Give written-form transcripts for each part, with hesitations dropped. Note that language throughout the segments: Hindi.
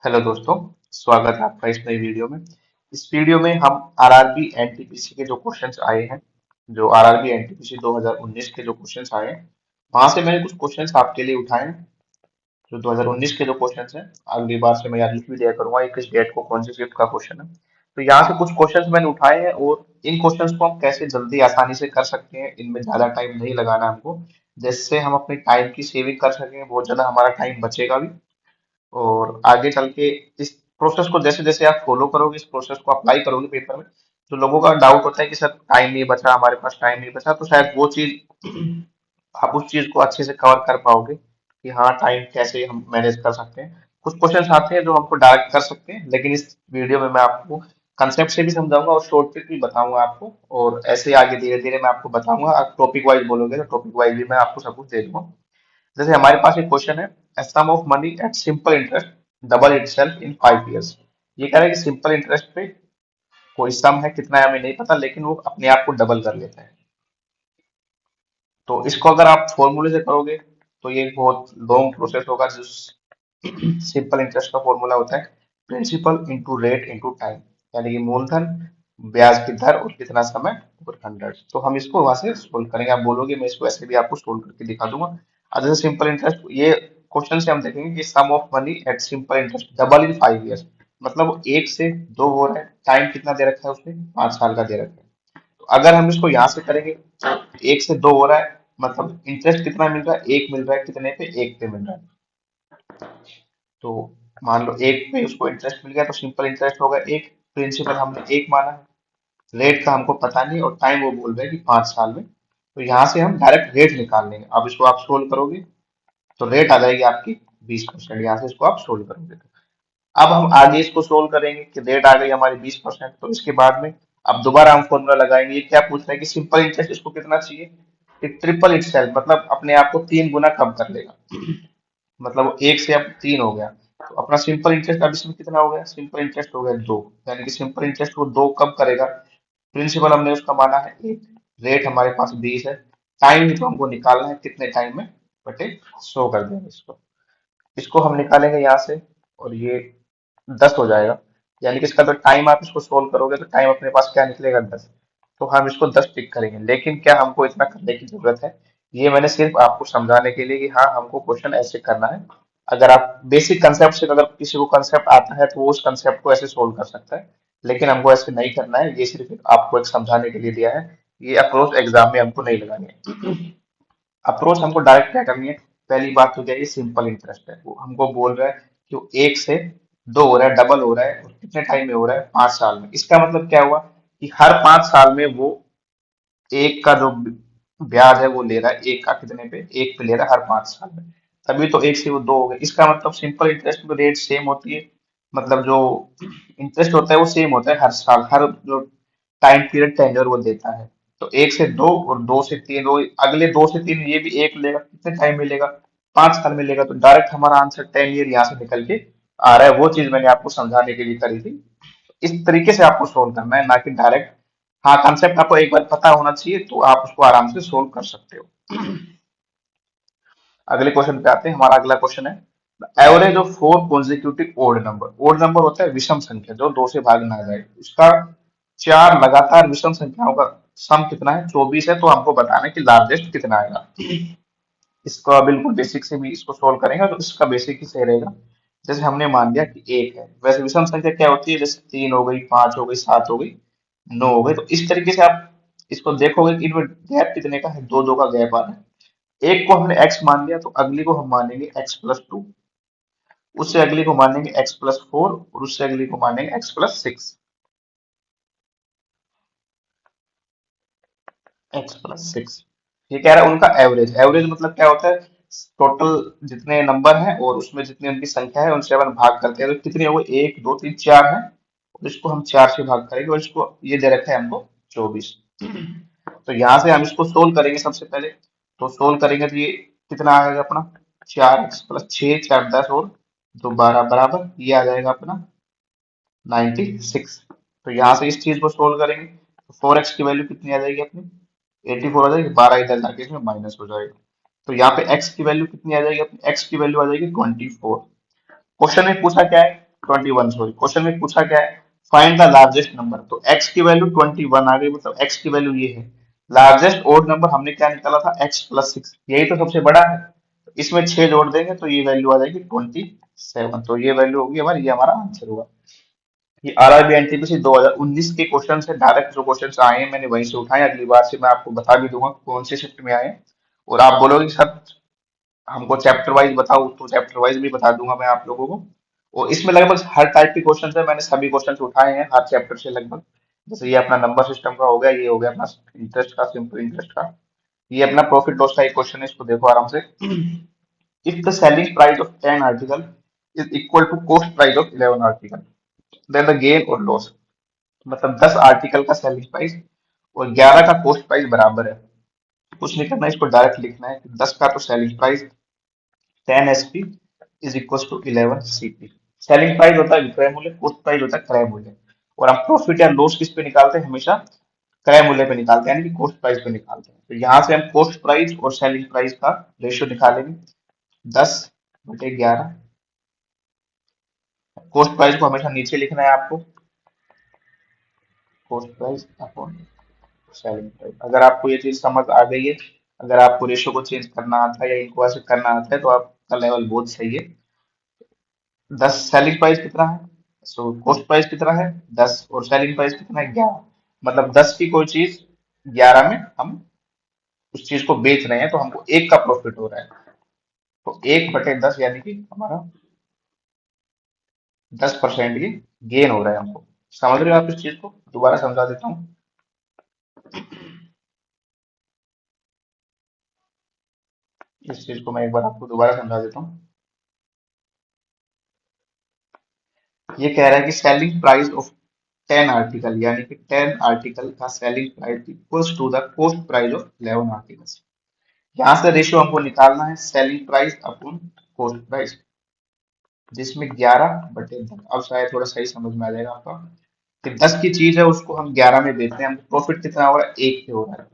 हेलो दोस्तों, स्वागत है आपका इस नई वीडियो में। इस वीडियो में हम आरआरबी एनटीपीसी के जो क्वेश्चंस आए हैं, जो आरआरबी एनटीपीसी 2019 के जो क्वेश्चंस आए हैं, वहां से मैंने कुछ क्वेश्चंस आपके लिए उठाए हैं। जो 2019 के जो क्वेश्चंस हैं, अगली बार से मैं याद लिख भी दिया करूंगा ये किस डेट को कौन सी शिफ्ट का क्वेश्चन है। तो यहाँ से कुछ क्वेश्चंस मैंने उठाए हैं और इन क्वेश्चंस को हम कैसे जल्दी आसानी से कर सकते हैं, इनमें ज्यादा टाइम नहीं लगाना हमको, जिससे हम अपने टाइम की सेविंग कर सकें, बहुत ज्यादा हमारा टाइम बचेगा भी। और आगे चल के इस प्रोसेस को जैसे जैसे आप फॉलो करोगे, इस प्रोसेस को अप्लाई करोगे पेपर में, तो लोगों का डाउट होता है कि सर टाइम नहीं बचा, हमारे पास टाइम नहीं बचा, तो शायद वो चीज आप उस चीज को अच्छे से कवर कर पाओगे कि हाँ टाइम कैसे हम मैनेज कर सकते हैं। कुछ क्वेश्चन आते हैं जो हमको डायरेक्ट कर सकते हैं, लेकिन इस वीडियो में मैं आपको कंसेप्ट से भी समझाऊंगा और शॉर्ट ट्रिक भी बताऊंगा आपको, और ऐसे आगे धीरे धीरे मैं आपको बताऊंगा। आप टॉपिक वाइज बोलोगे तो टॉपिक वाइज भी मैं आपको सब कुछ दे दूंगा। जैसे हमारे पास एक क्वेश्चन है, a sum of money at simple interest double itself in 5 years। ये कह रहा है कि सिंपल इंटरेस्ट पे कोई सम है, कितना है हमें नहीं पता, लेकिन वो अपने आप को डबल कर लेता है। तो इसको अगर आप फॉर्मूले से करोगे तो ये एक बहुत लॉन्ग प्रोसेस होगा। जो सिंपल इंटरेस्ट का फॉर्मूला होता है principal into rate into time, यानी कि मूलधन, ब्याज की दर और कितना समय और 100। तो हम इसको वहां से सोल्व करेंगे। आप बोलोगे मैं इसको ऐसे भी आपको सोल्व करके दिखा दूंगा। अब जैसे सिंपल इंटरेस्ट, ये क्वेश्चन से हम देखेंगे कि sum of money at simple interest double in 5 years, मतलब एक से दो हो रहा है। टाइम कितना दे रखा है उसने, 5 साल का दे रखा है। तो अगर हम इसको यहाँ से करेंगे तो एक से दो हो रहा है, मतलब इंटरेस्ट कितना मिल रहा है, एक मिल रहा है, कितने पे, एक पे मिल रहा है। तो मान लो एक पे उसको इंटरेस्ट मिल गया तो सिंपल इंटरेस्ट होगा एक, प्रिंसिपल हमने एक माना है, रेट का हमको पता नहीं और टाइम वो बोल रहे हैं कि 5 साल में। तो यहाँ से हम डायरेक्ट रेट निकाल लेंगे। अब इसको आप सोल्व करोगे तो रेट आ जाएगी आपकी 20%। यहाँ से इसको आप सोल्व करोगे तो अब हम आगे इसको सोल्व करेंगे कि रेट आ गई हमारी 20%। तो इसके बाद में अब दोबारा हम फॉर्मूला लगाएंगे। ये क्या पूछ रहा है कि सिंपल इंटरेस्ट इसको कितना चाहिए, कि ट्रिपल इटसेल्फ, मतलब अपने आप को 3 गुना कम कर लेगा। मतलब वो एक से अब 3 हो गया। तो अपना सिंपल इंटरेस्ट अब इसमें कितना हो गया, सिंपल इंटरेस्ट हो गया 2, यानी कि सिंपल इंटरेस्ट को 2 कब करेगा। प्रिंसिपल हमने उसका माना है 1, रेट हमारे पास 20 है, टाइम ही तो हमको निकालना है कितने टाइम में, बटे 100 कर देंगे इसको। इसको हम निकालेंगे यहाँ से और ये 10 हो जाएगा। यानी कि इसका जो टाइम आप इसको सोल्व करोगे तो टाइम अपने पास क्या निकलेगा, 10। तो हम इसको 10 टिक करेंगे, लेकिन क्या हमको इतना करने की जरूरत है, ये मैंने सिर्फ आपको समझाने के लिए कि हाँ हमको क्वेश्चन ऐसे करना है। अगर आप बेसिक कंसेप्ट से, अगर किसी को कंसेप्ट आता है तो वो उस कंसेप्ट को ऐसे सोल्व कर सकता है, लेकिन हमको ऐसे नहीं करना है। ये सिर्फ आपको एक समझाने के लिए दिया है। ये अप्रोच एग्जाम में हमको नहीं लगानी है। अप्रोच हमको डायरेक्ट क्या करनी है। पहली बात तो क्या है, सिंपल इंटरेस्ट है, वो हमको बोल रहा है कि वो एक से दो हो रहा है, डबल हो रहा है, और कितने टाइम में हो रहा है, 5 साल में। इसका मतलब क्या हुआ कि हर 5 साल में वो एक का जो ब्याज है वो ले रहा है, एक का कितने पे, एक पे ले रहा है हर 5 साल में। तभी तो एक से वो दो हो गए। इसका मतलब सिंपल इंटरेस्ट में रेट सेम होती है, मतलब जो इंटरेस्ट होता है वो सेम होता है हर साल, हर जो टाइम पीरियड टेन्योर वो देता है। तो एक से दो और दो से तीन, वो अगले दो से तीन ये भी एक लेगा, कितने टाइम मिलेगा, 5 साल मिलेगा। तो डायरेक्ट हमारा आंसर 10 ईयर यहाँ से निकल के आ रहा है। वो चीज मैंने आपको समझाने के लिए करी थी। इस तरीके से आपको सोल्व करना है, ना कि डायरेक्ट। हाँ, कंसेप्ट आपको एक बार पता होना चाहिए तो आप उसको आराम से सोल्व कर सकते हो। अगले क्वेश्चन पे आते हैं। हमारा अगला क्वेश्चन है average of 4 consecutive odd number. Odd number होता है विषम संख्या जो दो से भाग ना जाए। उसका चार लगातार विषम संख्याओं का सम कितना है, 24 है। तो हमको बताना है कि लार्जेस्ट कितना आएगा। इसका बिल्कुल बेसिक से भी इसको सोल्व करेंगे तो इसका बेसिक ही सही रहेगा। जैसे हमने मान लिया कि एक है, वैसे विषम संख्या क्या होती है, जैसे 3 हो गई, 5 हो गई, 7 हो गई, 9 हो गई। तो इस तरीके से आप इसको देखोगे कि इनमें गैप कितने का है, दो दो का गैप आ रहा है। एक को हमने x मान लिया तो अगली को हम मानेंगे x+2, उससे अगली को मानेंगे x+4 और उससे अगली को मानेंगे x+6। x+6 ये कह रहा है उनका एवरेज। एवरेज मतलब क्या होता है, टोटल जितने नंबर हैं और उसमें जितनी उनकी संख्या है उनसे अपन भाग करते हैं तो कितने हो गए, 1 2 3 4 है, और इसको हम 4 से भाग करेंगे, और इसको ये दे रखा है हमको 24। तो यहाँ से हम इसको सोल्व करेंगे सबसे पहले। तो सोल्व करेंगे तो ये कितना आएगा अपना, 4x+6, 4 10 और 2 12 बराबर, ये आ जाएगा अपना 96। तो यहाँ से इस चीज को सोल्व करेंगे तो 4x की वैल्यू कितनी आ जाएगी अपनी, 84 आ जाएगी। 12 इधर जाके इसमें माइनस हो जाएगा। तो यहाँ पे x की वैल्यू कितनी आ जाएगी अपनी, x की वैल्यू आ जाएगी 24। क्वेश्चन में पूछा क्या है, 21 सॉरी, क्वेश्चन में पूछा क्या है, फाइंड द लार्जेस्ट नंबर। तो x की वैल्यू 21 आ गई, मतलब x की वैल्यू ये है। लार्जेस्ट ओड नंबर हमने क्या निकाला था, x+6, यही तो सबसे बड़ा है। तो इसमें 6 जोड़ देंगे तो ये वैल्यू आ जाएगी 27। तो ये वैल्यू होगी हमारी, ये हमारा आंसर होगा। ये आरआरबी एनटीपीसी 2019 के क्वेश्चन से डायरेक्ट जो क्वेश्चन आए हैं मैंने वहीं से उठाए। अगली बार से मैं आपको बता भी दूंगा कौन से शिफ्ट में आए हैं। और आप बोलोगे सर हमको चैप्टर वाइज बताओ, तो चैप्टर वाइज भी बता दूंगा मैं आप लोगों को। और इसमें लगभग हर टाइप के क्वेश्चन है, मैंने सभी क्वेश्चन उठाए हैं हर चैप्टर से लगभग। जैसे ये अपना नंबर सिस्टम का हो गया, ये हो गया अपना इंटरेस्ट का, सिंपल इंटरेस्ट का। ये अपना प्रॉफिट लॉस का एक क्वेश्चन है, इसको देखो आराम से। If the selling price of 10 article is equal to cost price of 11 article, then the gain और लॉस। मतलब 10 आर्टिकल का सेलिंग प्राइस और 11 का कॉस्ट प्राइस बराबर है। कुछ नहीं करना है, इसको डायरेक्ट लिखना है कि 10 का तो selling price 10 SP is equal to 11 CP. Selling price होता है विक्रय मूल्य, कॉस्ट प्राइस होता है क्रय मूल्य। और हम प्रॉफिट या लॉस किस पे निकालते हैं, हमेशा क्रय मूल्य पे निकालते हैं, यानी कि कॉस्ट प्राइस पे निकालते हैं। तो यहाँ से हम कॉस्ट प्राइस और सेलिंग प्राइस का रेशियो निकालेंगे, 10/11। कॉस्ट प्राइस को हमेशा नीचे लिखना है आपको, cost price upon selling price. अगर आपको ये चीज समझ आ गई है, अगर आपको रेशियो को चेंज करना आता है या इनको ऐसे करना आता है, तो आपका लेवल बहुत सही है। 10 सेलिंग प्राइस कितना है, सो कॉस्ट प्राइस कितना है 10, और सेलिंग प्राइस कितना है 11। मतलब 10 की कोई चीज 11 में हम उस चीज को बेच रहे हैं, तो हमको एक का प्रॉफिट हो रहा है। तो 1/10 यानी कि हमारा 10% ये गेन हो रहा है हमको। समझ रहे हो आप इस चीज को, दोबारा समझा देता हूँ। इस चीज को मैं एक बार आपको दोबारा समझा देता हूँ। ये कह रहा है कि सेलिंग प्राइस ऑफ 10 आर्टिकल, यानी कि 10 आर्टिकल का selling price equals to the cost price of 11 articles. यहाँ से रेशियो हमको निकालना है selling price upon cost price, जिसमें 11/10। अब शायद थोड़ा सही समझ में आ जाएगा आपका कि 10 की चीज है उसको हम 11 में बेचते हैं, हमको प्रॉफिट कितना हो रहा है, 1 पे हो रहा है।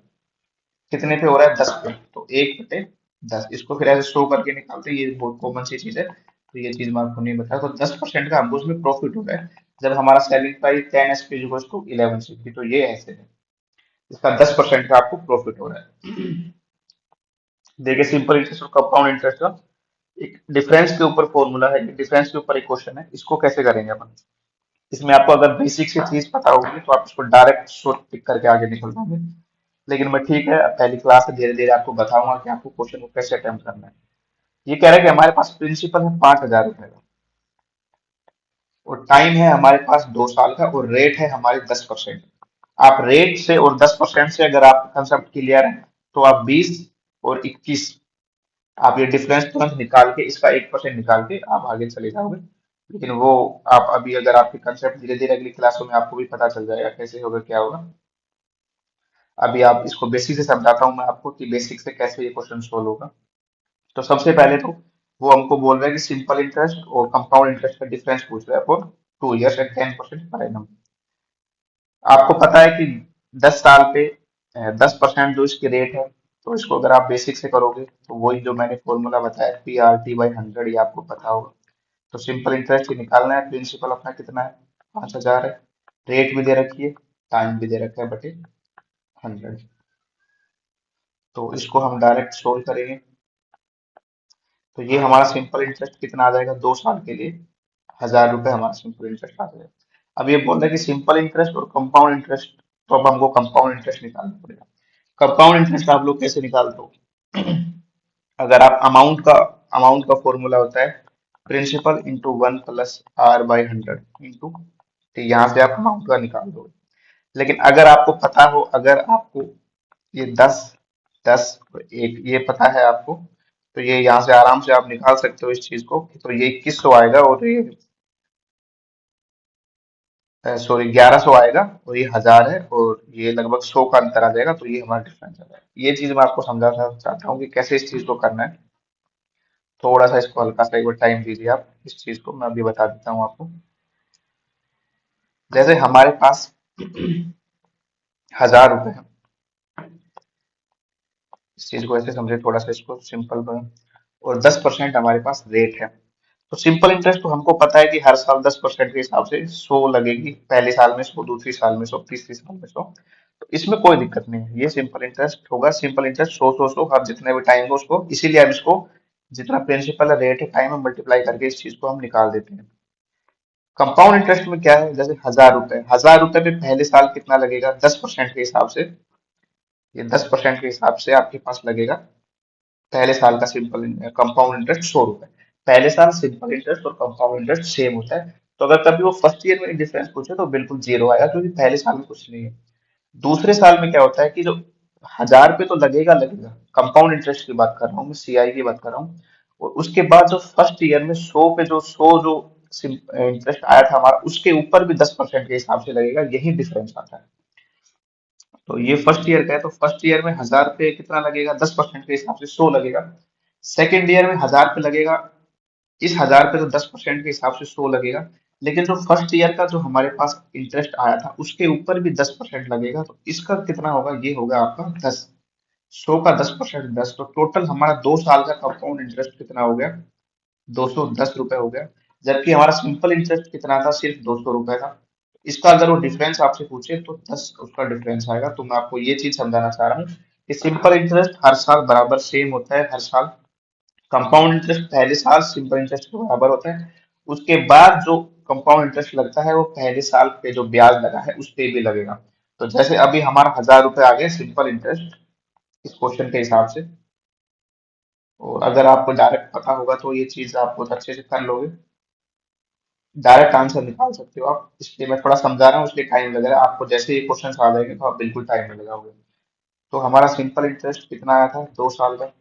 कितने पे हो रहा है, 10 पे, तो 1/10। इसको फिर ऐसे शो करके निकालते हैं, ये बहुत कॉमन सी चीज है, तो ये चीज मैं आपको नहीं बताया। तो 10% का हमको उसमें प्रॉफिट हो रहा है जब हमारा selling price 10 SP to 11 CP. तो ये ऐसे है, इसका 10% का आपको प्रॉफिट हो रहा है। देखिए सिंपल इंटरेस्ट और कंपाउंड इंटरेस्ट का एक डिफरेंस के ऊपर फॉर्मूला है, डिफरेंस के ऊपर एक क्वेश्चन है, इसको कैसे करेंगे अपन। इसमें आपको अगर बेसिक से चीज पता होगी तो आप इसको डायरेक्ट शॉर्ट टिक करके आगे निकल जाएंगे। लेकिन मैं ठीक है, पहली क्लास से धीरे धीरे आपको बताऊंगा कि आपको क्वेश्चन को कैसे अटेम्प्ट करना है। ये कह रहा है कि हमारे पास प्रिंसिपल है 5,000 रुपए का, और टाइम है हमारे पास 2 साल का, और रेट है हमारे 10%। आप रेट से और 10% से अगर आप कंसेप्ट क्लियर है, तो आप 20 और 21, आप ये डिफरेंस तुरंत निकाल के इसका 1% निकाल के आप आगे चले जाओगे। लेकिन वो आप अभी, अगर आपके कंसेप्ट धीरे धीरे अगली क्लासों में आपको भी पता चल जाएगा कैसे होगा क्या होगा। अभी आप इसको बेसिक से समझाता हूँ मैं आपको कि बेसिक से कैसे ये क्वेश्चन सोल्व होगा। तो सबसे पहले तो वो हमको बोल रहा है कि सिंपल इंटरेस्ट और कंपाउंड इंटरेस्ट का डिफरेंस पूछ रहा है for 2 years eight 10% per annum. आपको पता है कि 10 साल पे 10% जो इसकी रेट है, तो इसको अगर आप बेसिक से करोगे तो वही जो मैंने फॉर्मूला बताया PRT/100, ये आपको पता होगा। तो सिंपल इंटरेस्ट ही निकालना है, प्रिंसिपल अपना कितना है 5,000 है, रेट भी दे रखी है, टाइम भी दे रखा है बटे 100। तो इसको हम डायरेक्ट सोल्व करेंगे। तो ये हमारा सिंपल इंटरेस्ट कितना आ जाएगा 2 साल के लिए, 1,000 रुपए हमारा सिंपल इंटरेस्ट आ जाएगा। अब ये बोल रहे हैं कि सिंपल इंटरेस्ट और कंपाउंड इंटरेस्ट, तो अब हमको कंपाउंड इंटरेस्ट निकालना पड़ेगा। कंपाउंड इंटरेस्ट आप लोग कैसे निकालते हो, अगर आप अमाउंट का फॉर्मूला होता है प्रिंसिपल इंटू 1+R/100 इंटू, तो यहाँ से आप अमाउंट का निकाल दो। लेकिन अगर आपको पता हो, अगर आपको ये 10, 10 और 1 ये पता है आपको, तो ये यहाँ से आराम से आप निकाल सकते हो इस चीज को। तो ये 2100 आएगा, और ये सॉरी 1100 आएगा, और ये 1,000 है, और ये लगभग 100 का अंतर आ जाएगा। तो ये हमारा डिफरेंस आ जाएगा। ये चीज मैं आपको समझाना चाहता हूँ कि कैसे इस चीज को करना है। थोड़ा सा इसको हल्का सा एक बार टाइम दीजिए आप, इस चीज को मैं अभी बता देता हूँ आपको। जैसे हमारे पास 1,000 रुपए है, इस चीज को ऐसे समझे, थोड़ा सा इसको सिंपल बने, और 10% हमारे पास रेट है। तो सिंपल इंटरेस्ट तो हमको पता है कि हर साल 10% के हिसाब से 100 लगेगी, पहले साल में 100, दूसरी साल में 100, तीसरी साल में 100। तो इसमें कोई दिक्कत नहीं है, ये सिंपल इंटरेस्ट होगा। सिंपल इंटरेस्ट 100 हर जितने भी टाइम हो उसको, इसीलिए हम इसको जितना प्रिंसिपल रेट है टाइम में मल्टीप्लाई करके इस चीज को हम निकाल देते हैं। कंपाउंड इंटरेस्ट में क्या है, जैसे 1000 रुपए, 1000 रुपए पे पहले साल कितना लगेगा, 10% के हिसाब से, ये 10% के हिसाब से आपके पास लगेगा पहले साल का सिंपल कंपाउंड इंटरेस्ट 100 रुपए। पहले साल सिंपल इंटरेस्ट और कंपाउंड इंटरेस्ट सेम होता है। तो अगर कभी वो फर्स्ट ईयर में डिफरेंस पूछे तो बिल्कुल जीरो आएगा, क्योंकि पहले साल में कुछ नहीं है। दूसरे साल में क्या होता है कि जो 1000 पे तो लगेगा लगेगा, कंपाउंड इंटरेस्ट की बात कर रहा हूँ मैं, सीआई की बात कर रहा हूँ। और उसके बाद जो फर्स्ट ईयर में 100 पे जो 100 जो इंटरेस्ट आया था हमारा, उसके ऊपर भी 10% के हिसाब से लगेगा, यही डिफरेंस आता है। तो ये फर्स्ट ईयर का है, तो फर्स्ट ईयर में 1000 पे कितना लगेगा, 10% के हिसाब से 100 लगेगा। सेकेंड ईयर में 1000 पे लगेगा, इस 1000 पे तो 10% के हिसाब से 100 लगेगा। लेकिन जो फर्स्ट ईयर का जो हमारे पास इंटरेस्ट आया था उसके ऊपर भी 10% लगेगा, तो इसका कितना होगा, ये होगा आपका 10। 100 का 10%, 10, तो टोटल हमारा 2 साल का कंपाउंड इंटरेस्ट कितना हो गया, 210 रुपए हो गया। जबकि हमारा सिंपल इंटरेस्ट कितना था, सिर्फ 200 रुपए था। इसका अगर वो डिफरेंस आपसे पूछे तो 10 उसका डिफरेंस आएगा। तो मैं आपको ये चीज समझाना चाह रहा हूँ कि सिंपल इंटरेस्ट हर साल बराबर सेम होता है, हर साल। कंपाउंड इंटरेस्ट पहले साल सिंपल इंटरेस्ट के बराबर होता है। उसके बाद जो कंपाउंड इंटरेस्ट लगता है वो पहले साल पे जो ब्याज लगा है उस पे भी लगेगा। तो जैसे अभी हमारा 1000 रुपए आ गया सिंपल इंटरेस्ट इस क्वेश्चन के हिसाब से। और अगर आपको डायरेक्ट पता होगा तो ये चीज आप बहुत अच्छे से कर लोगे, डायरेक्ट आंसर निकाल सकते हो आप। इसलिए मैं थोड़ा समझा रहा हूँ, इसलिए टाइम लग रहा है आपको। जैसे ये क्वेश्चन आ जाएंगे तो आप बिल्कुल टाइम में लगाओगे। तो हमारा सिंपल इंटरेस्ट कितना आया था, 2 साल का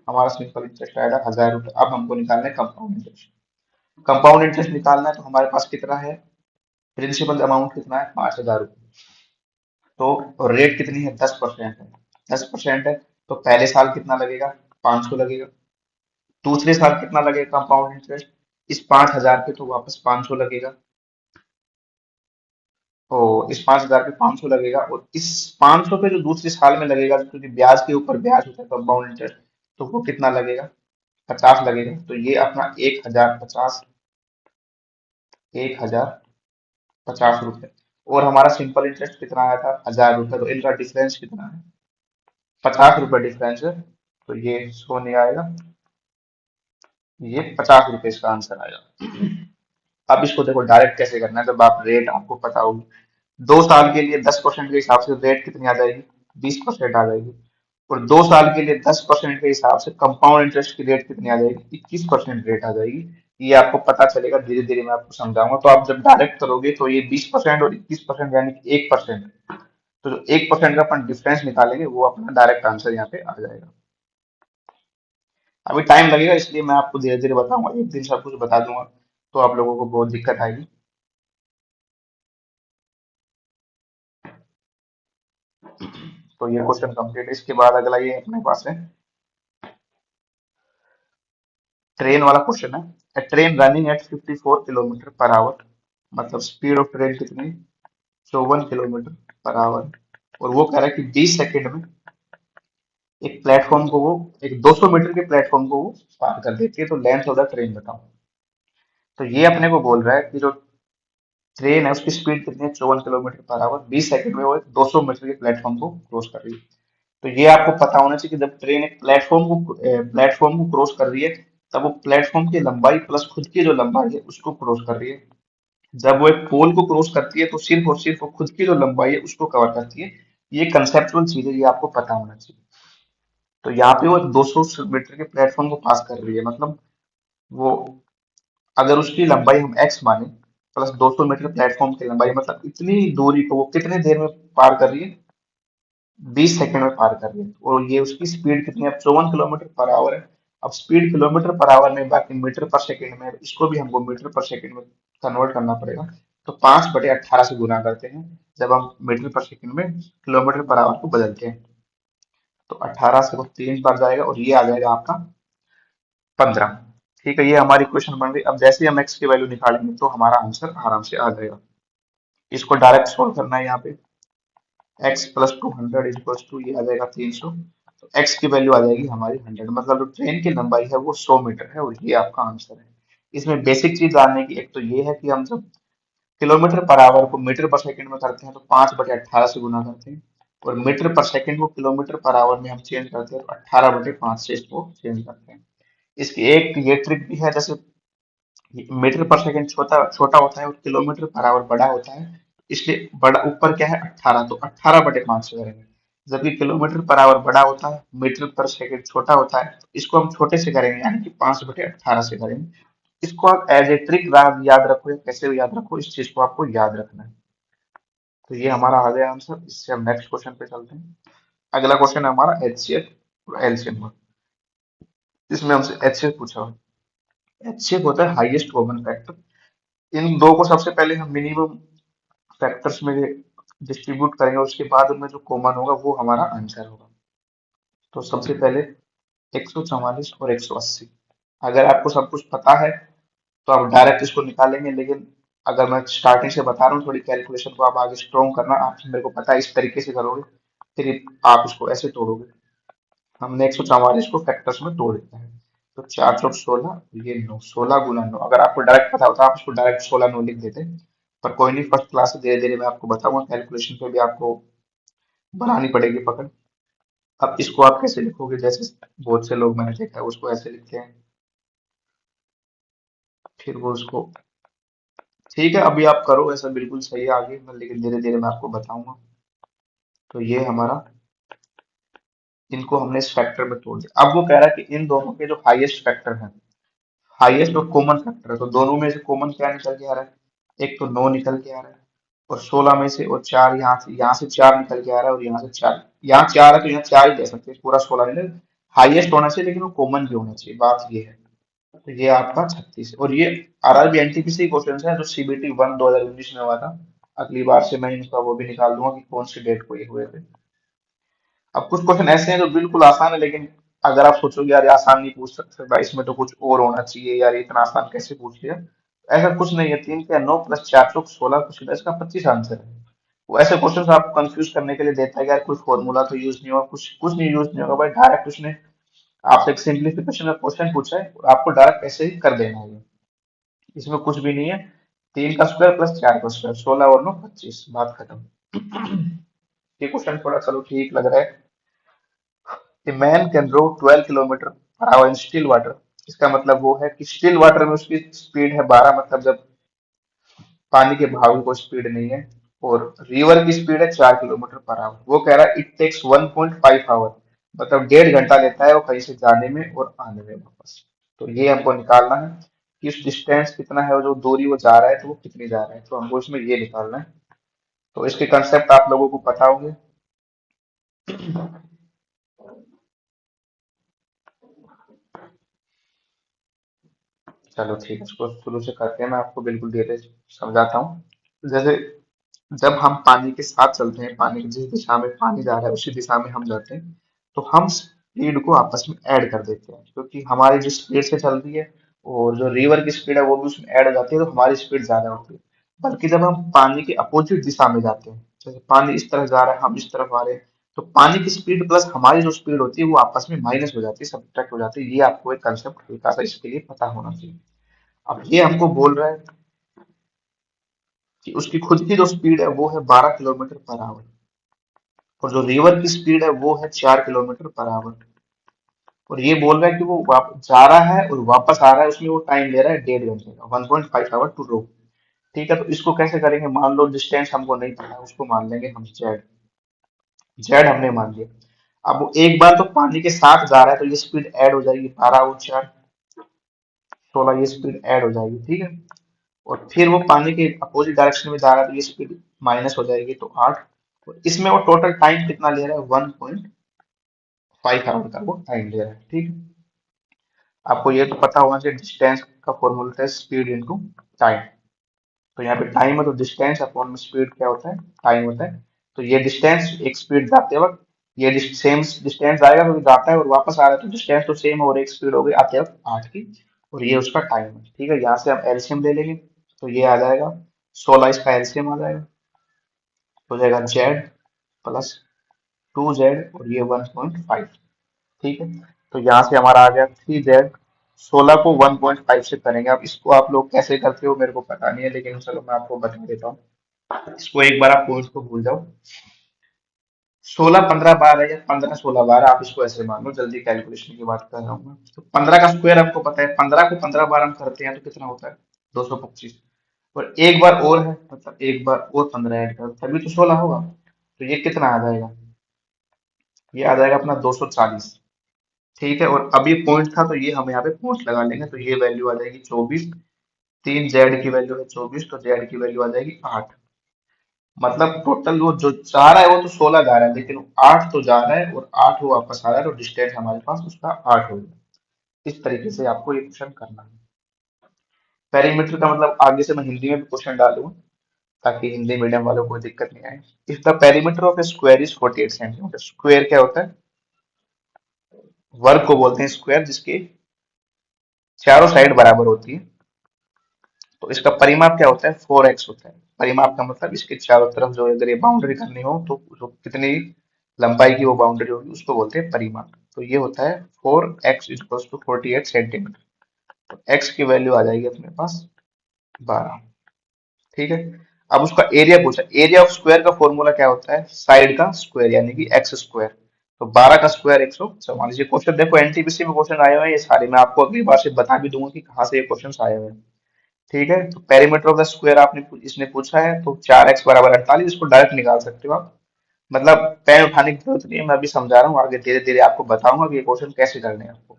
हमारा सिंपल इंटरेस्ट आया था 1000 रुपये। अब हमको निकालना है कंपाउंड इंटरेस्ट। कंपाउंड इंटरेस्ट निकालना है तो हमारे पास कितना है, प्रिंसिपल अमाउंट कितना है, 5000 रुपये। तो रेट कितनी है, 10% है। 10% है तो पहले साल कितना लगेगा, 500 लगेगा। दूसरे साल कितना लगेगा कंपाउंड इंटरेस्ट, इस 5000 पे तो वापस 500 लगेगा। तो इस 5000 पे 500 लगेगा, और इस 500 पे जो दूसरे साल में लगेगा, क्योंकि ब्याज के ऊपर ब्याज होता है कंपाउंड इंटरेस्ट, तो वो कितना लगेगा, 50 लगेगा। तो ये अपना 1050, 1050 रुपये। और हमारा सिंपल इंटरेस्ट कितना आया था, 1000 रुपये। तो इनका डिफरेंस कितना है, 50 रुपये डिफरेंस है। तो ये 100 नहीं आएगा, ये 50 रुपये इसका आंसर आएगा। अब इसको देखो डायरेक्ट कैसे करना है, जब आप रेट आपको पता होगी। 2 साल के लिए 10% के हिसाब से रेट कितनी आ जाएगी, 20% आ जाएगी। और 2 साल के लिए 10% के हिसाब से कंपाउंड इंटरेस्ट की रेट कितनी आ जाएगी, 21% रेट आ जाएगी। ये आपको पता चलेगा, धीरे धीरे मैं आपको समझाऊंगा। तो आप जब डायरेक्ट करोगे तो ये 20% और 21% यानी कि 1%। तो जो 1% का अपन डिफरेंस निकालेंगे वो अपना डायरेक्ट आंसर यहाँ पे आ जाएगा। अभी टाइम लगेगा, इसलिए मैं आपको धीरे धीरे बताऊंगा, एक दिन सब कुछ बता दूंगा तो आप लोगों को बहुत दिक्कत आएगी। तो ये क्वेश्चन कंप्लीट है। इसके बाद अगला ये अपने पास है ट्रेन वाला क्वेश्चन है। A train running at 54 kilometre per hour, मतलब स्पीड ऑफ ट्रेन कितनी, 54 किलोमीटर पर आवर। और वो कह रहा है कि 20 सेकंड में एक प्लेटफॉर्म को वो, एक 200 मीटर के प्लेटफॉर्म को वो पार कर देती है। तो लेंथ ऑफ द ट्रेन बताओ। तो ये अपने को बोल रहा है कि जो ट्रेन है उसकी स्पीड कितनी है, 54 किलोमीटर पर आवर। 20 सेकंड में वो एक 200 मीटर के प्लेटफॉर्म को क्रॉस कर रही है। तो ये आपको पता होना चाहिए कि जब ट्रेन एक प्लेटफॉर्म को क्रॉस कर रही है, तब वो प्लेटफॉर्म की लंबाई प्लस खुद की जो लंबाई है उसको क्रॉस कर रही है। जब वो एक पोल को क्रॉस करती है तो सिर्फ और सिर्फ वो खुद की जो लंबाई है उसको कवर करती है। ये कंसेप्चुअल चीज है, ये आपको पता होना चाहिए। तो यहाँ पे वो 200 मीटर के प्लेटफॉर्म को पास कर रही है, मतलब वो, अगर उसकी लंबाई हम x माने प्लस 200 मीटर प्लेटफॉर्म की लंबाई, मतलब इतनी दूरी को वो कितने देर में पार कर रही है, 20 सेकंड में पार कर रही है। और ये उसकी स्पीड कितनी है, 54 किलोमीटर पर आवर है। अब स्पीड किलोमीटर पर आवर में, बाकी मीटर पर सेकंड में, इसको भी हमको मीटर पर सेकंड में कन्वर्ट करना पड़ेगा। तो 5/18 से गुना करते हैं जब हम मीटर पर सेकंड में किलोमीटर पर आवर को बदलते हैं। तो 18 से वो 3 बार जाएगा और ये आ जाएगा आपका 15। ठीक है, ये हमारी इक्वेशन बन गई। अब जैसे ही हम एक्स की वैल्यू निकालेंगे तो हमारा आंसर आराम से आ जाएगा। इसको डायरेक्ट सोल्व करना है यहाँ पे। एक्स प्लस 200 इक्वल्स टू, ये आ जाएगा 300। तो एक्स की वैल्यू आ जाएगी हमारी 100, मतलब जो ट्रेन की लंबाई है वो 100 मीटर है, और ये आपका आंसर है। इसमें बेसिक चीज जानने की एक तो ये है कि हम जब किलोमीटर पर आवर को मीटर पर सेकंड में करते हैं तो 5/18 से गुना करते हैं, और मीटर पर सेकंड को किलोमीटर पर आवर में हम चेंज करते हैं तो 18/5 से इसको चेंज करते हैं। इसकी एक ये ट्रिक भी है, जैसे मीटर पर सेकंड छोटा छोटा होता है और किलोमीटर पर आवर बड़ा होता है, इसलिए बड़ा ऊपर क्या है 18, तो 18/5 से करेंगे। जबकि किलोमीटर पर आवर बड़ा होता है, मीटर पर सेकंड छोटा होता है, तो इसको हम छोटे से करेंगे यानी कि 5/18 से करेंगे। इसको आप एज ए ट्रिक याद रखो या कैसे भी याद रखो, इस चीज को आपको याद रखना है। तो ये हमारा आ गया आंसर। इससे हम नेक्स्ट क्वेश्चन पे चलते हैं। अगला क्वेश्चन है हमारा एचसीएफ और एलसीएम। इसमें हमसे एचसीएफ पूछा हुआ है। एचसीएफ होता है हाईएस्ट कॉमन फैक्टर। इन दो को सबसे पहले हम मिनिमम फैक्टर्स में डिस्ट्रीब्यूट करेंगे और उसके बाद उनमें जो कॉमन होगा वो हमारा आंसर होगा। तो सबसे पहले 144 और 180। अगर आपको सब कुछ पता है तो आप डायरेक्ट इसको निकालेंगे, लेकिन अगर मैं स्टार्टिंग से बता रहा हूँ थोड़ी कैलकुलेशन को आप आगे स्ट्रॉन्ग करना, आप मेरे को पता है इस तरीके से करोगे, फिर आप इसको ऐसे तोड़ोगे। हमने 144 को फैक्टर्स में तोड़ दिया है। तो 4 चौक 16, ये 9, 16 × 9। अगर आपको डायरेक्ट पता होता आप इसको डायरेक्ट 16 9 लिख देते, पर कोई नहीं, फर्स्ट क्लास से धीरे धीरे मैं आपको बताऊंगा, कैलकुलेशन पे भी आपको बनानी पड़ेगी पकड़। अब इसको आप कैसे लिखोगे, जैसे बहुत से लोग मैंने देखा है उसको ऐसे लिखते हैं, फिर वो उसको, ठीक है अभी आप करो ऐसा बिल्कुल सही है आगे, मैं लेकिन धीरे धीरे मैं आपको बताऊंगा। तो ये हमारा, इनको हमने इस फैक्टर में तोड़ दिया। अब वो कह रहा है कि इन दोनों के जो हाईएस्ट फैक्टर हैं, हाईएस्ट और कॉमन फैक्टर है, तो दोनों में से कॉमन क्या निकल के आ रहा है, एक तो 9 निकल के आ रहा है, और 16 में से, और 4 यहाँ से 4 निकल के आ रहा है, और यहाँ से 4, यहाँ 4 है तो यहाँ 4 ही ले सकते हैं, पूरा 16 नहीं। हाईएस्ट होना चाहिए लेकिन वो कॉमन भी होना चाहिए, बात ये है। तो ये आपका 36 है, और ये आरआरबी एनटीपीसी क्वेश्चन है जो सीबीटी 1 2019 में हुआ था। अगली बार से मैं इनका वो भी निकाल दूंगा कि कौन सी डेट को ये हुए थे। अब कुछ क्वेश्चन ऐसे हैं जो बिल्कुल आसान है, लेकिन अगर आप सोचोगे यार ये आसान नहीं पूछ सकते भाई, इसमें तो कुछ और होना चाहिए यार, ये इतना आसान कैसे पूछ लिया। ऐसा कुछ नहीं है, 3 क्या 9 + 4 = 16 कुछ नहीं, इसका 25 आंसर है। वो ऐसे क्वेश्चन आपको कंफ्यूज करने के लिए देता है कि यार कोई फॉर्मूला तो यूज नहीं होगा, कुछ कुछ नहीं यूज नहीं होगा भाई, डायरेक्ट उसने आपसे एक सिंप्लीफिकेशन का क्वेश्चन पूछा है और आपको डायरेक्ट ऐसे ही कर देना है। इसमें कुछ भी नहीं है। 3 का स्क्वायर + 4 का स्क्वायर, 16 और 9 = 25, बात खत्म। ये क्वेश्चन थोड़ा चलो ठीक लग रहा है। A man can row 12 kilometre per our in still water. इसका मतलब वो है कि स्टिल वाटर में उसकी स्पीड है 12, मतलब जब पानी के बहाव की कोई स्पीड नहीं है, और रिवर की स्पीड है 4 किलोमीटर पर आवर। वो कह रहा है इट टेक्स 1.5 आवर, मतलब 1.5 घंटा लेता है वो कहीं से जाने में और आने में वापस। तो ये हमको निकालना है कि उस डिस्टेंस कितना है, वो जो दूरी वो जा रहा है तो वो कितनी जा रहा है, तो हमको इसमें ये निकालना है। तो इसके कंसेप्ट आप लोगों को पता होंगे। चलो ठीक है, इसको शुरू से करके मैं आपको बिल्कुल धीरे से समझाता हूँ। जैसे जब हम पानी के साथ चलते हैं, पानी की जिस दिशा में पानी जा रहा है उसी दिशा में हम जाते हैं, तो हम स्पीड को आपस में ऐड कर देते हैं, क्योंकि हमारी जो स्पीड से चल रही है और जो रिवर की स्पीड है वो भी उसमें ऐड हो जाती है, तो हमारी स्पीड ज्यादा होती है। बल्कि जब हम पानी के अपोजिट दिशा में जाते हैं, जैसे पानी इस तरफ जा रहा है हम इस तरफ आ रहे हैं, तो पानी की स्पीड प्लस हमारी जो स्पीड होती है वो आपस में माइनस हो जाती है, सब्ट्रैक्ट हो जाती है। ये आपको एक कंसेप्ट हल्का सा इसके लिए पता होना चाहिए। अब ये हमको बोल रहा है कि उसकी खुद की जो स्पीड है वो है 12 किलोमीटर पर आवर, और जो रिवर की स्पीड है वो है 4 किलोमीटर पर आवर। और ये बोल रहा है कि वो जा रहा है और वापस आ रहा है, उसमें वो टाइम ले रहा है 1.5 घंटे का, 1.5 आवर टू रो। ठीक है, तो इसको कैसे करेंगे, मान लो डिस्टेंस हमको नहीं पता है, उसको मान लेंगे हम जेड। जेड हमने मान लिया। अब वो एक बार तो पानी के साथ जा रहा है तो ये स्पीड ऐड हो जाएगी, 12 और 4 16, ये स्पीड ऐड हो जाएगी, ठीक है। और फिर वो पानी के अपोजिट डायरेक्शन में जा रहा है तो ये स्पीड माइनस हो जाएगी, तो 8। और इसमें वो टोटल टाइम कितना ले रहा है, 1.5 आवर का वो टाइम ले रहा है, ठीक है। आपको ये तो पता होगा कि डिस्टेंस का फॉर्मूला है स्पीड इनटू टाइम। तो यहाँ पे टाइम है तो डिस्टेंस अपॉन में स्पीड क्या होता है, टाइम होता है। तो ये डिस्टेंस एक स्पीड जाते वक्त, ये सेम डिस्टेंस आएगा क्योंकि जाता है और वापस आ रहा है, तो डिस्टेंस तो सेम और एक स्पीड हो गई आते वक्त 8 की, और ये उसका टाइम है, ठीक है। यहाँ से हम एलसीएम ले लेंगे, तो ये आ जाएगा 16, इसका एलसीएम आ जाएगा, हो जाएगा जेड + 2z, और ये 1.5, ठीक है। तो यहाँ से हमारा आ गया 3z 16 को 1.5 से करेंगे। अब इसको आप लोग कैसे करते हो मेरे को पता नहीं है, लेकिन चलो मैं आपको बता देता हूँ। इसको एक बार आप पॉइंट्स को भूल जाओ। 16 15 12 या 15 16 12, आप इसको ऐसे मान लो, जल्दी कैलकुलेशन की बात कर रहा हूँ मैं। तो 15 का स्क्वायर हमको पता है, 15 को 15 बार हम करते हैं तो कितना होता है? 225। और एक बार और है, मतलब एक बार और 15 ऐड करो तभी तो 16 होगा। तो ये कितना आ जाएगा? ये आ जाएगा अपना 240। ठीक है, और अभी पॉइंट था तो ये हम यहाँ पे पॉइंट लगा लेंगे, तो ये वैल्यू आ जाएगी 24। 3 जेड की वैल्यू है 24, तो जेड की वैल्यू आ जाएगी 8। मतलब टोटल वो जो जा रहा है वो तो 16 जा रहा है, लेकिन 8 तो जा रहा है और 8 वो वापस आ रहा है, तो डिस्टेंस हमारे पास उसका 8 हो गया। इस तरीके से आपको ये क्वेश्चन करना है। पेरीमीटर का मतलब आगे से मैं हिंदी में भी क्वेश्चन डालूंगा, ताकि हिंदी मीडियम वालों को कोई दिक्कत नहीं आए। If the perimeter of A square is 48 centimetre, square क्या होता है? वर्ग को बोलते हैं स्क्वायर, जिसके चारों साइड बराबर होती है। तो इसका परिमाप क्या होता है? 4x होता है। परिमाप का मतलब इसके चारों तरफ जो अगर ये बाउंड्री करनी हो तो जो कितनी लंबाई की वो बाउंड्री होगी उसको बोलते हैं परिमाप। तो ये होता है 4x = 48 सेंटीमीटर। तो x की वैल्यू आ जाएगी अपने पास 12। ठीक है। अब उसका एरिया पूछा। एरिया ऑफ स्क्वायर का फॉर्मूला क्या होता है? साइड का स्क्वायर, यानी कि एक्स स्क्वायर। तो 12 का स्क्वायर 144। ये क्वेश्चन देखो एनटीपीसी में क्वेश्चन आए हुए हैं ये सारे, मैं आपको अगली बार से बता भी दूंगा कि कहाँ से ये क्वेश्चन आए हुए हैं। ठीक है, तो पेरीमीटर ऑफ द स्क्वायर आपने इसने पूछा है, तो 4x = 48, इसको डायरेक्ट निकाल सकते हो आप। मतलब पेन उठाने की जरूरत नहीं है, मैं अभी समझा रहा हूँ, आगे धीरे धीरे आपको बताऊंगा कि ये क्वेश्चन कैसे करने हैं आपको।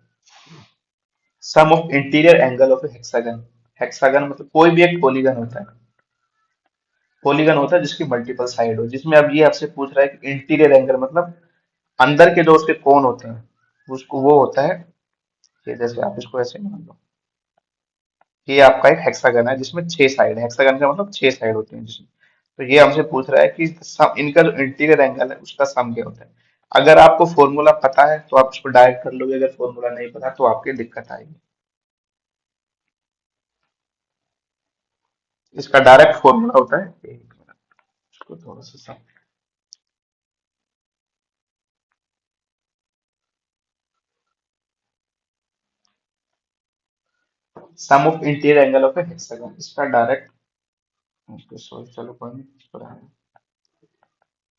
Sum of interior angle of hexagon. Hexagon मतलब कोई भी एक पॉलीगन होता है। पॉलीगन होता है जिसकी मल्टीपल साइड हो, जिसमें अब ये आपसे पूछ रहा है कि इंटीरियर एंगल मतलब अंदर के जो उसके कोण होते हैं, उसको वो होता है। ये जैसे आप इसको ऐसे मान लो, ये आपका एक हेक्सागन है जिसमें 6 साइड है। हेक्सागन का मतलब 6 साइड होती हैं जिसमें। तो ये हमसे पूछ रहा है कि सम, इनका जो इंटीरियर एंगल है उसका सम क्या होता है। अगर आपको फॉर्मूला पता है तो आप इसको डायरेक्ट कर लोगे, अगर फॉर्मूला नहीं पता तो आपकी दिक्कत आएगी। इसका डायरेक्ट फॉर्मूला होता है, एक मिनट, इसको थोड़ा सा sum of interior angle of a hexagon, इसका डायरेक्ट, ओके सॉरी चलो कोई नहीं, इस पर आया।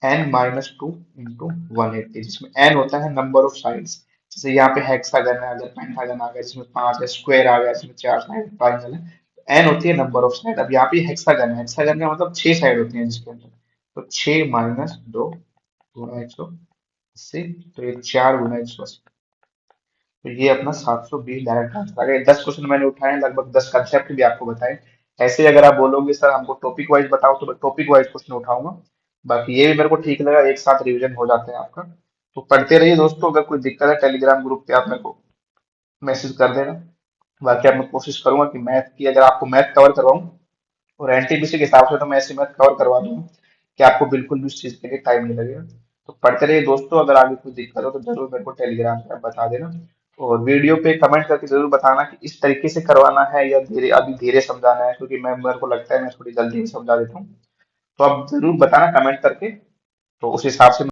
n-2 इंटू 180, जिसमें n होता है नंबर ऑफ साइड्स। जैसे यहाँ पे हेक्सागन है, अगर पेंटागन आ गया जिसमें 5 है, स्क्वायर आ गया जिसमें 4 साइड, ट्राइंगल है, तो n होती है नंबर ऑफ साइड। अब यहाँ पे हेक्सागन है, हेक्सागन का मतलब 6 साइड होती है जिसके अंदर। तो 6 - 2 गुणा 180, तो ये 4 × 180। तो ये अपना 720 डायरेक्ट आंसर आ गया। 10 क्वेश्चन मैंने उठाए हैं, लगभग 10 कंसेप्ट भी आपको बताए। ऐसे ही अगर आप बोलोगे सर हमको टॉपिक वाइज बताओ, तो मैं टॉपिक वाइज क्वेश्चन उठाऊंगा। बाकी ये भी मेरे को ठीक लगा, एक साथ रिवीजन हो जाता है आपका। तो पढ़ते रहिए दोस्तों, अगर कोई दिक्कत है टेलीग्राम ग्रुप पे आप मेरे को मैसेज कर देना। बाकी अब मैं कोशिश करूंगा कि मैथ की, अगर आपको मैथ कवर करवाऊं, और एनटीपीसी के हिसाब से तो मैं ऐसे मैथ कवर करवा दूंगा कि आपको बिल्कुल भी उस चीज के लिए टाइम नहीं लगेगा। तो पढ़ते रहिए दोस्तों, अगर आगे कोई दिक्कत हो तो जरूर मेरे को टेलीग्राम पे आप बता देना। और वीडियो पे कमेंट करके जरूर बताना कि इस तरीके से करवाना है या धीरे, अभी धीरे समझाना है, क्योंकि मैं, मेरे को लगता है मैं थोड़ी जल्दी ही समझा देता हूँ। तो आप जरूर बताना कमेंट करके, तो उस हिसाब से